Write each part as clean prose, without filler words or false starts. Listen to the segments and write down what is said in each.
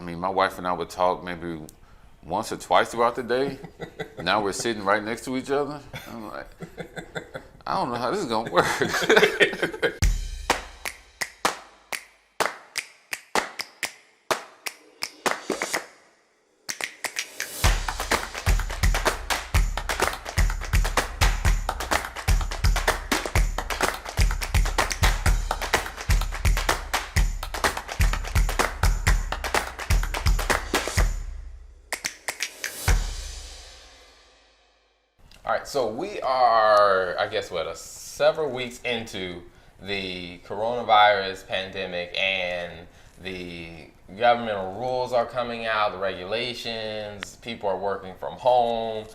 I mean, my wife and I would talk maybe once or twice throughout the day. Now we're sitting right next to each other. I'm like, I don't know how this is gonna work. All right, so we are, I guess, several weeks into the coronavirus pandemic, and the governmental rules are coming out, the regulations, people are working from home.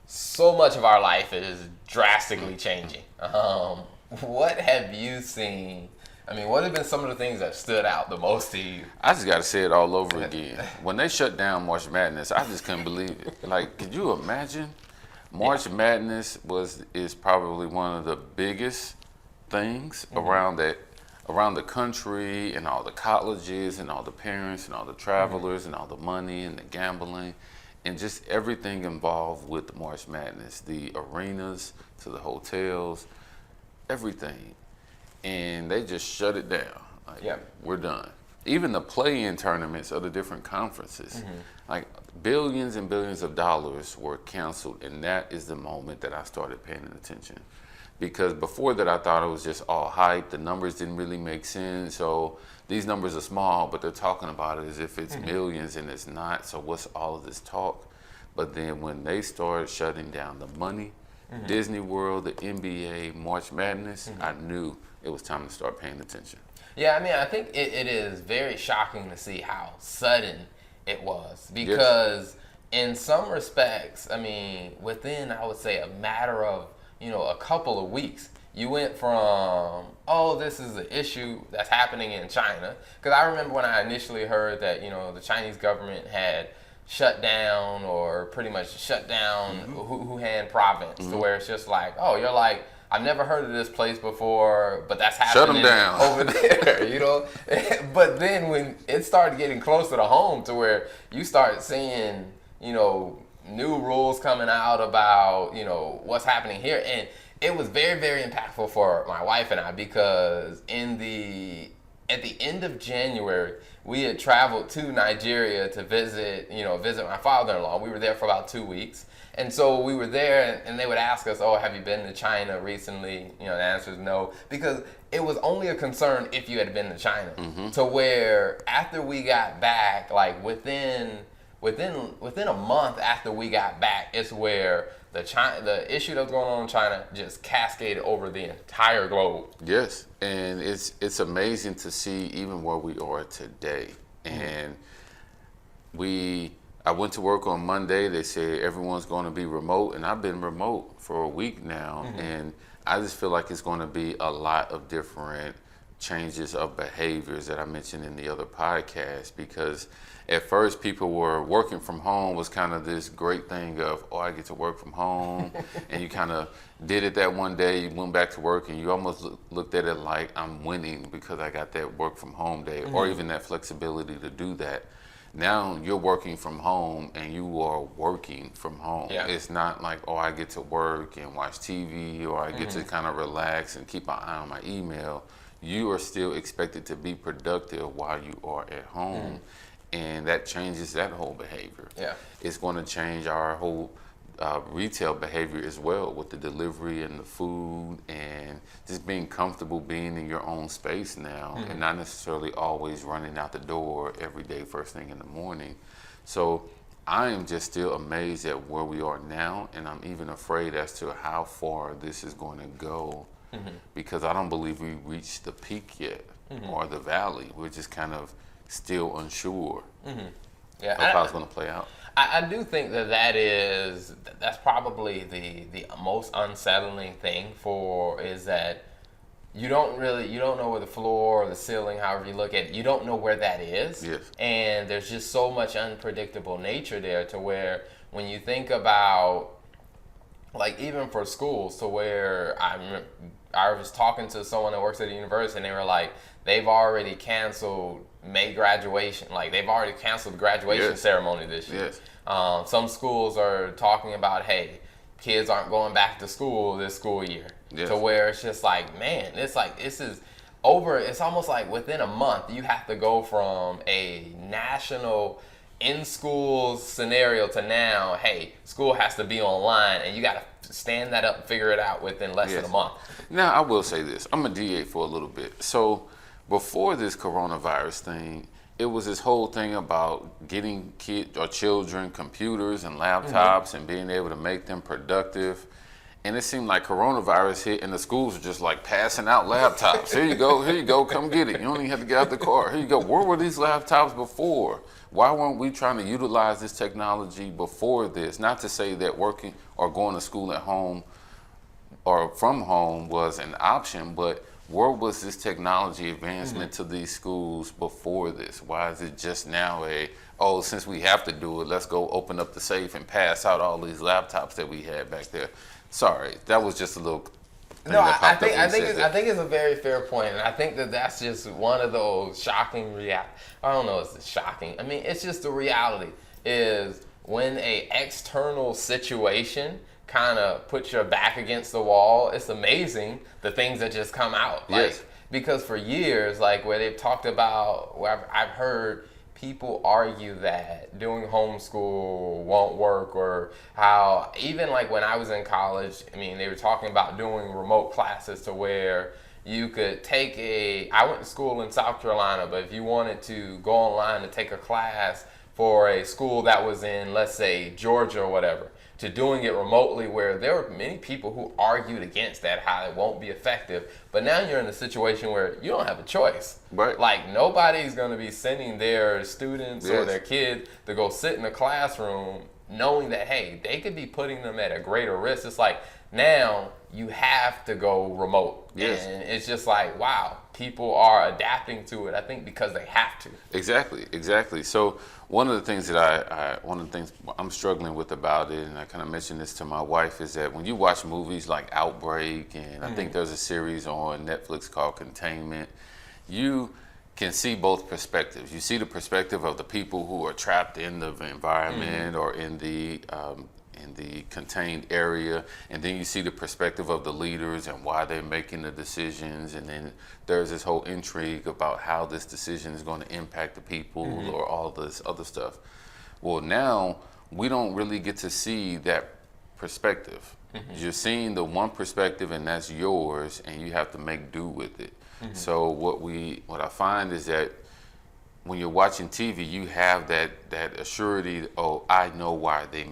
So much of our life is drastically changing. What have you seen? I mean, what have been some of the things that stood out the most to you? I just got to say it all over again. When they shut down March Madness, I just couldn't believe it. Like, could you imagine? March Madness is probably one of the biggest things around the country, and all the colleges and all the parents and all the travelers and all the money and the gambling and just everything involved with the March Madness, the arenas to the hotels, everything. And they just shut it down. Like, we're done. Even the play-in tournaments of the different conferences, like billions and billions of dollars were canceled, and that is the moment that I started paying attention. Because before that, I thought it was just all hype. The numbers didn't really make sense. So these numbers are small, but they're talking about it as if it's millions, and it's not. So what's all of this talk? But then when they started shutting down the money, Disney World, the NBA, March Madness, I knew it was time to start paying attention. Yeah, I mean, I think it is very shocking to see how sudden it was, because in some respects, I mean, within, I would say, a matter of, a couple of weeks, you went from, oh, this is an issue that's happening in China. Because I remember when I initially heard that, the Chinese government had shut down, or pretty much shut down Wuhan province, to where it's just like, oh, you're like, I've never heard of this place before, but that's happening over there, But then when it started getting closer to home, to where you start seeing, new rules coming out about, what's happening here. And it was very, very impactful for my wife and I, because at the end of January, we had traveled to Nigeria to visit my father-in-law. We were there for about 2 weeks. And so we were there, and they would ask us, oh, have you been to China recently? The answer is no, because it was only a concern if you had been to China. To where after we got back, like within a month after we got back, it's where the issue that was going on in China just cascaded over the entire globe. Yes, and it's amazing to see even where we are today. And I went to work on Monday. They said everyone's going to be remote, and I've been remote for a week now, and I just feel like it's going to be a lot of different changes of behaviors that I mentioned in the other podcast, because at first people were working from home was kind of this great thing of, oh, I get to work from home, and you kind of did it that one day, you went back to work, and you almost looked at it like, I'm winning because I got that work from home day, or even that flexibility to do that. Now you're working from home, and you are working from home. It's not like, oh, I get to work and watch TV, or I get to kind of relax and keep an eye on my email. You are still expected to be productive while you are at home. And that changes that whole behavior. It's going to change our whole retail behavior as well, with the delivery and the food, and just being comfortable being in your own space now, and not necessarily always running out the door every day first thing in the morning. So I am just still amazed at where we are now, and I'm even afraid as to how far this is going to go, because I don't believe we reached the peak yet, or the valley. We're just kind of still unsure of how it's going to play out. I do think that's probably the most unsettling thing is that you don't know where the floor or the ceiling, however you look at it, you don't know where that is. And there's just so much unpredictable nature there, to where when you think about, like, even for schools, to where I was talking to someone that works at a university, and they were like, they've already canceled May graduation. Like they've already canceled the graduation ceremony this year. Yes. Some schools are talking about, hey, kids aren't going back to school this school year. Yes. To where it's just like, man, it's like this is over. It's almost like within a month you have to go from a national in school scenario to now, hey, school has to be online, and you got to stand that up and figure it out within less than a month. Now, I will say this. I'm going to deviate for a little bit. So before this coronavirus thing, it was this whole thing about getting kids or children computers and laptops and being able to make them productive. And it seemed like coronavirus hit and the schools were just like passing out laptops. Here you go, come get it. You don't even have to get out the car. Here you go. Where were these laptops before? Why weren't we trying to utilize this technology before this? Not to say that working or going to school at home or from home was an option, but where was this technology advancement to these schools before this? Why is it just now since we have to do it, let's go open up the safe and pass out all these laptops that we had back there? Sorry, that was just a little thing No, that I popped up when you said that. think it's a very fair point, and I think that that's just one of those shocking I don't know, it's shocking. I mean, it's just the reality is when a external situation kind of puts your back against the wall, it's amazing the things that just come out. Like, Yes. because for years, like where they've talked about, where I've heard people argue that doing homeschool won't work, or how even like when I was in college, I mean, they were talking about doing remote classes to where you could I went to school in South Carolina, but if you wanted to go online to take a class for a school that was in, let's say, Georgia or whatever, to doing it remotely, where there were many people who argued against that, how it won't be effective. But now you're in a situation where you don't have a choice. Right. Like nobody's going to be sending their students or their kid to go sit in a classroom knowing that, hey, they could be putting them at a greater risk. It's like now you have to go remote. Yes. And it's just like, wow, people are adapting to it, I think, because they have to. Exactly. So one of the things that I'm struggling with about it, and I kind of mentioned this to my wife, is that when you watch movies like Outbreak, and I think there's a series on Netflix called Containment, you can see both perspectives. You see the perspective of the people who are trapped in the environment or in the contained area, and then you see the perspective of the leaders and why they're making the decisions, and then there's this whole intrigue about how this decision is going to impact the people or all this other stuff. Well, now we don't really get to see that perspective. You're seeing the one perspective, and that's yours, and you have to make do with it. So what I find is that when you're watching TV, you have that assurity. Oh, I know why they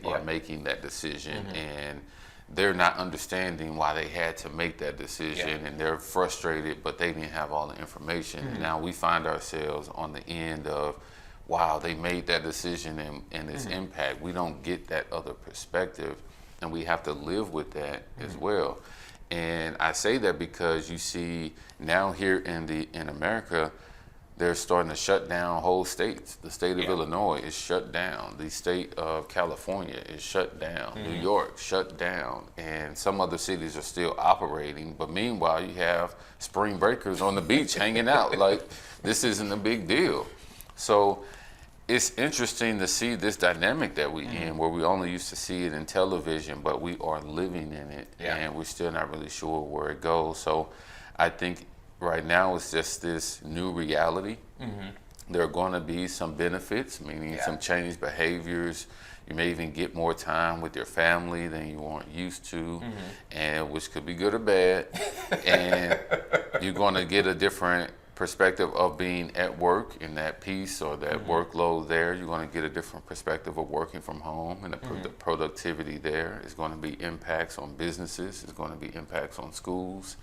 are making that decision, and they're not understanding why they had to make that decision, and they're frustrated, but they didn't have all the information. And now we find ourselves on the end of, wow, they made that decision and its impact. We don't get that other perspective, and we have to live with that as well. And I say that because you see now here in America, they're starting to shut down whole states. The state of Illinois is shut down. The state of California is shut down. New York shut down. And some other cities are still operating. But meanwhile, you have spring breakers on the beach hanging out. Like, this isn't a big deal. So it's interesting to see this dynamic that we in, where we only used to see it in television, but we are living in it, and we're still not really sure where it goes. So I think right now it's just this new reality. There are going to be some benefits, meaning some changed behaviors. You may even get more time with your family than you weren't used to, and which could be good or bad. And you're going to get a different perspective of being at work in that piece or that workload there. You're going to get a different perspective of working from home, and the productivity there is going to be impacts on businesses. It's going to be impacts on schools,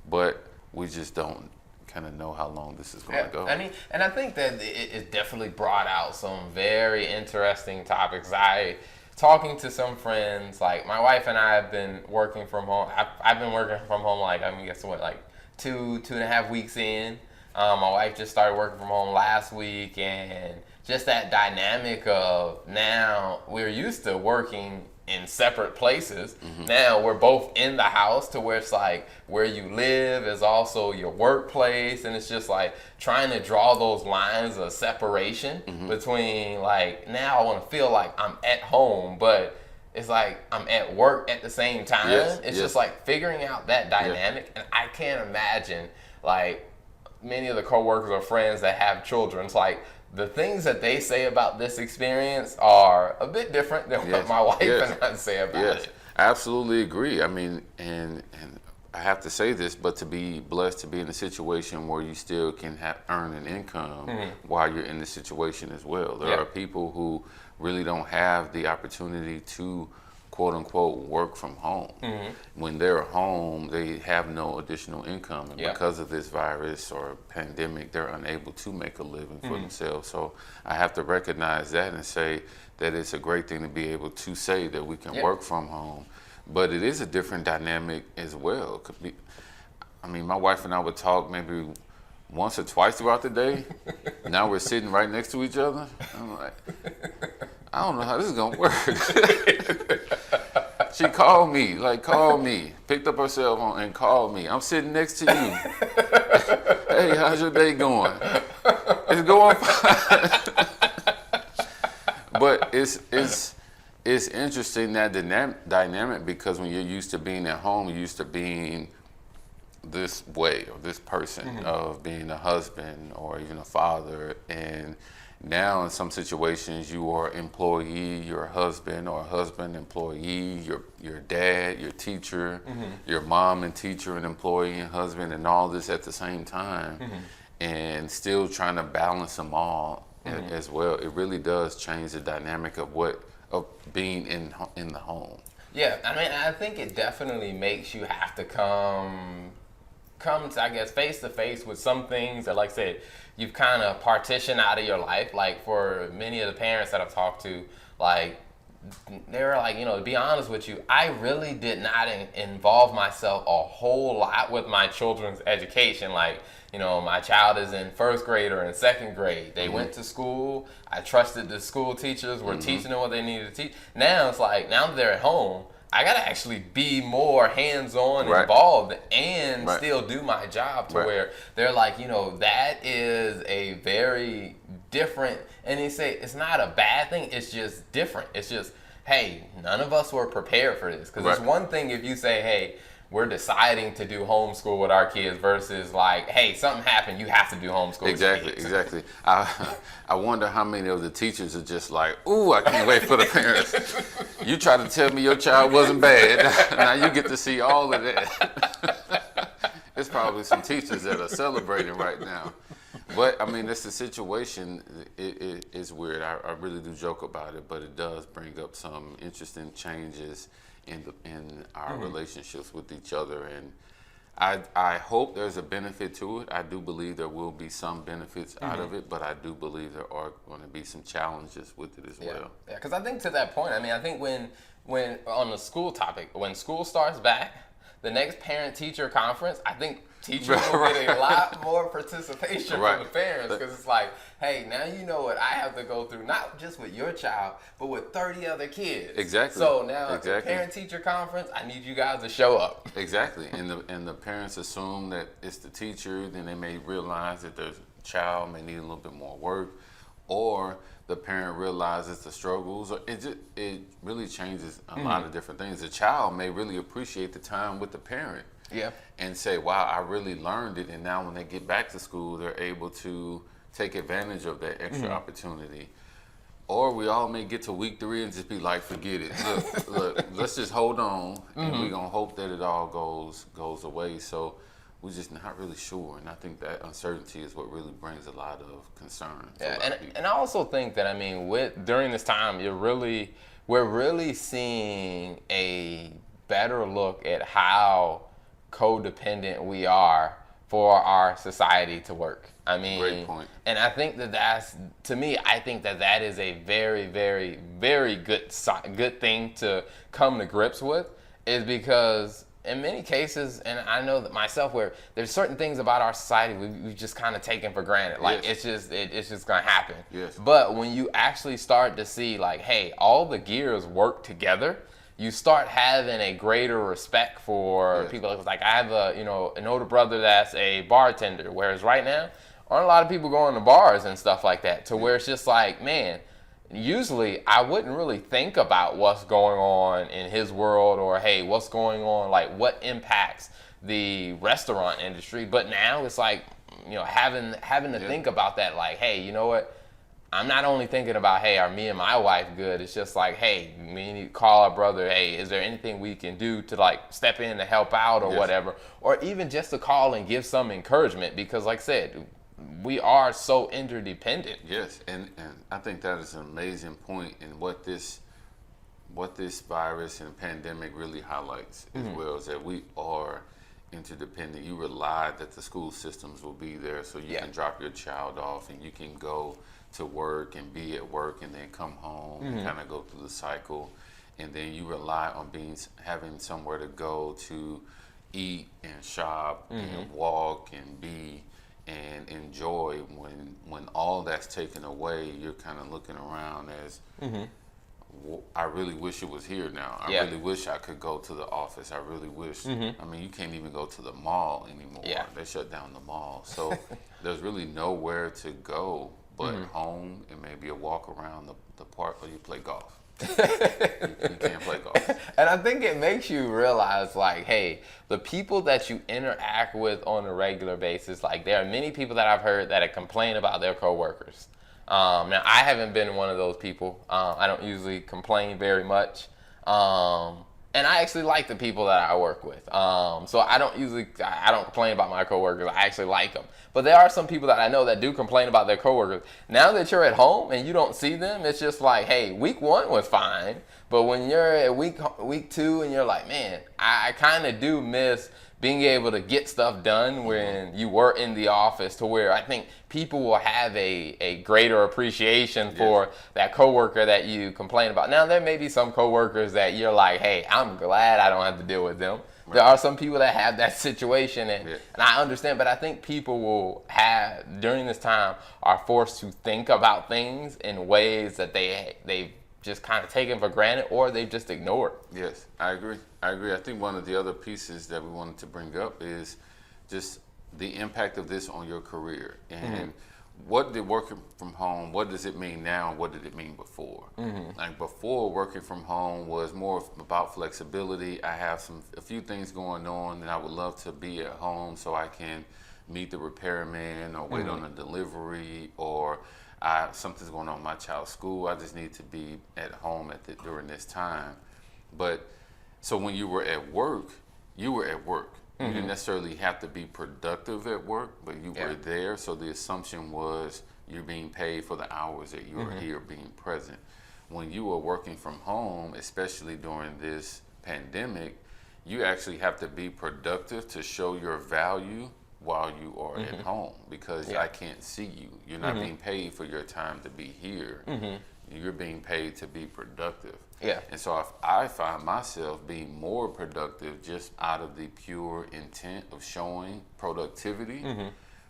but we just don't kind of know how long this is going to go. I mean, and I think that it definitely brought out some very interesting topics. Talking to some friends, like my wife and I have been working from home. I've been working from home, like, I mean, guess what, like 2.5 weeks in. My wife just started working from home last week, and just that dynamic of now we're used to working in separate places. Now we're both in the house to where it's like where you live is also your workplace, and it's just like trying to draw those lines of separation between like now I want to feel like I'm at home, but it's like I'm at work at the same time. It's just like figuring out that dynamic, and I can't imagine like many of the coworkers or friends that have children. It's like the things that they say about this experience are a bit different than what my wife and I say about it. I absolutely agree. I mean, and I have to say this, but to be blessed to be in a situation where you still can earn an income while you're in the situation as well. There are people who really don't have the opportunity to quote unquote work from home. When they're home, they have no additional income, and because of this virus or pandemic, they're unable to make a living for themselves. So I have to recognize that and say that it's a great thing to be able to say that we can work from home, but it is a different dynamic as well. Could be, I mean, my wife and I would talk maybe once or twice throughout the day. Now we're sitting right next to each other. I'm like, I don't know how this is gonna work. She called me, picked up her cell phone and called me. I'm sitting next to you. Hey, how's your day going? It's going fine. But it's interesting that dynamic, because when you're used to being at home, you're used to being this way or this person of being a husband or even a father, and now in some situations you are employee, your husband, or husband employee, your dad, your teacher, your mom and teacher and employee and husband, and all this at the same time, and still trying to balance them all as well. It really does change the dynamic of being in the home. Yeah, I mean, I think it definitely makes you have to come to, I guess, face to face with some things that, like I said, you've kind of partitioned out of your life. Like for many of the parents that I've talked to, like they were like, to be honest with you, I really did not involve myself a whole lot with my children's education. Like, my child is in first grade or in second grade. They went to school. I trusted the school teachers were teaching them what they needed to teach. Now it's like, now that they're at home, I gotta actually be more hands-on, involved, and still do my job to where they're like, that is a very different, and they say it's not a bad thing, it's just different. It's just, hey, none of us were prepared for this. Because it's one thing if you say, hey, we're deciding to do homeschool with our kids versus like, hey, something happened, you have to do homeschool. Exactly. I wonder how many of the teachers are just like, ooh, I can't wait for the parents. You try to tell me your child wasn't bad. Now you get to see all of that. There's probably some teachers that are celebrating right now. But I mean, it's the situation. It's weird. I really do joke about it, but it does bring up some interesting changes in our relationships with each other, and I hope there's a benefit to it. I do believe there will be some benefits out of it, but I do believe there are going to be some challenges with it as well. Yeah, because I think to that point, I mean, I think when on the school topic, when school starts back, the next parent-teacher conference, I think teachers will get a lot more participation from the parents, because it's like, hey, now you know what I have to go through, not just with your child, but with 30 other kids. Exactly. So now at the parent-teacher conference, I need you guys to show up. Exactly. And the parents assume that it's the teacher, then they may realize that their child may need a little bit more work, or the parent realizes the struggles, or it really changes a lot of different things. The child may really appreciate the time with the parent. Yeah. And say, wow, I really learned it. And now when they get back to school, they're able to take advantage of that extra opportunity. Or we all may get to week 3 and just be like, forget it. Look, let's just hold on, and we're going to hope that it all goes away. So we're just not really sure. And I think that uncertainty is what really brings a lot of concern. And I also think that, I mean, during this time, we're really seeing a better look at how codependent we are for our society to work. I mean, great point. And I think that's, to me, I think that is a very, very, very good thing to come to grips with, is because in many cases, and I know that myself, where there's certain things about our society we've just kind of taken for granted. Like, it's just gonna happen. Yes. But when you actually start to see, like, hey, all the gears work together, you start having a greater respect for people. Like I have an older brother that's a bartender, whereas right now aren't a lot of people going to bars and stuff like that, to where it's just like, man, usually I wouldn't really think about what's going on in his world, or hey, what's going on, like what impacts the restaurant industry. But now it's like, having to think about that, like, hey, you know what? I'm not only thinking about, hey, are me and my wife good? It's just like, hey, we need to call our brother. Hey, is there anything we can do to like step in to help out or whatever? Or even just to call and give some encouragement, because like I said, we are so interdependent. Yes, and I think that is an amazing point, and what this virus and pandemic really highlights as well, is that we are interdependent. You rely that the school systems will be there, so you can drop your child off and you can go to work and be at work and then come home and kind of go through the cycle, and then you rely on having somewhere to go to eat and shop and walk and be and enjoy. When all that's taken away, you're kind of looking around as, I really wish it was here now. I really wish I could go to the office. I really wish. I mean, you can't even go to the mall anymore. They shut down the mall. So there's really nowhere to go but home, and maybe a walk around the park, or you play golf. You can't play golf. And I think it makes you realize, like, hey, the people that you interact with on a regular basis, like, there are many people that I've heard that complain about their coworkers. Now, I haven't been one of those people. I don't usually complain very much. And I actually like the people that I work with. So I don't complain about my coworkers. I actually like them. But there are some people that I know that do complain about their coworkers. Now that you're at home and you don't see them, it's just like, hey, week 1 was fine. But when you're at week 2 and you're like, man, I kind of do miss being able to get stuff done when you were in the office, to where I think people will have a greater appreciation for that coworker that you complain about. Now, there may be some coworkers that you're like, hey, I'm glad I don't have to deal with them. Right. There are some people that have that situation, and I understand, but I think people will have, during this time, are forced to think about things in ways that they've just kind of taken for granted, or they've just ignored. Yes, I agree. I think one of the other pieces that we wanted to bring up is just the impact of this on your career. And what did working from home, what does it mean now, and what did it mean before? Like before, working from home was more about flexibility. I have a few things going on, and I would love to be at home so I can meet the repairman or wait on a delivery, or something's going on in my child's school. I just need to be at home during this time. But so when you were at work, you were at work. You didn't necessarily have to be productive at work, but you were there. So the assumption was you're being paid for the hours that you were here being present. When you were working from home, especially during this pandemic, you actually have to be productive to show your value while you are at home, because I can't see you. You're not being paid for your time to be here. You're being paid to be productive. And so if I find myself being more productive just out of the pure intent of showing productivity,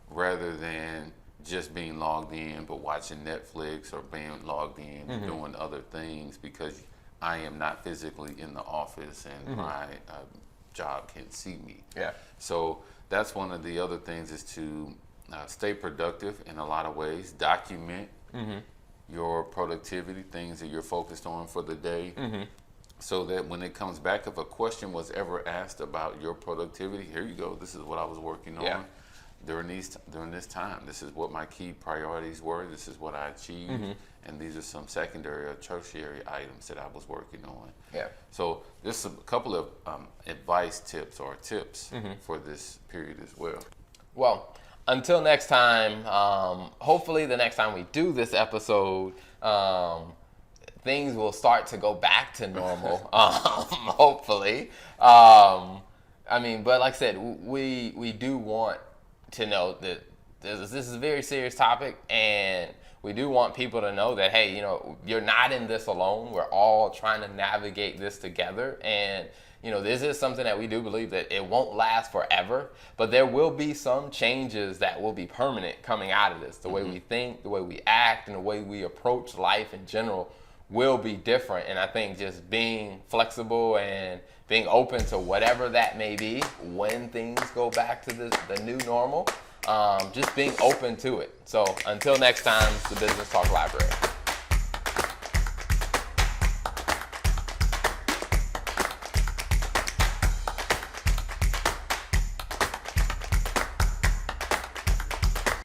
rather than just being logged in but watching Netflix, or being logged in and doing other things because I am not physically in the office and my job can't see me. So that's one of the other things, is to stay productive in a lot of ways. Document your productivity, things that you're focused on for the day, so that when it comes back, if a question was ever asked about your productivity, here you go, this is what I was working on during this time. This is what my key priorities were. This is what I achieved. And these are some secondary or tertiary items that I was working on. So just a couple of advice tips for this period as well. Well, until next time, hopefully the next time we do this episode, things will start to go back to normal. Hopefully. I mean, but like I said, we do want to know that this is a very serious topic, and we do want people to know that, hey, you're not in this alone. We're all trying to navigate this together, and this is something that we do believe that it won't last forever, but there will be some changes that will be permanent coming out of this. The way we think, the way we act, and the way we approach life in general will be different. And I think just being flexible and being open to whatever that may be when things go back to the new normal, just being open to it. So until next time, it's the Business Talk Library.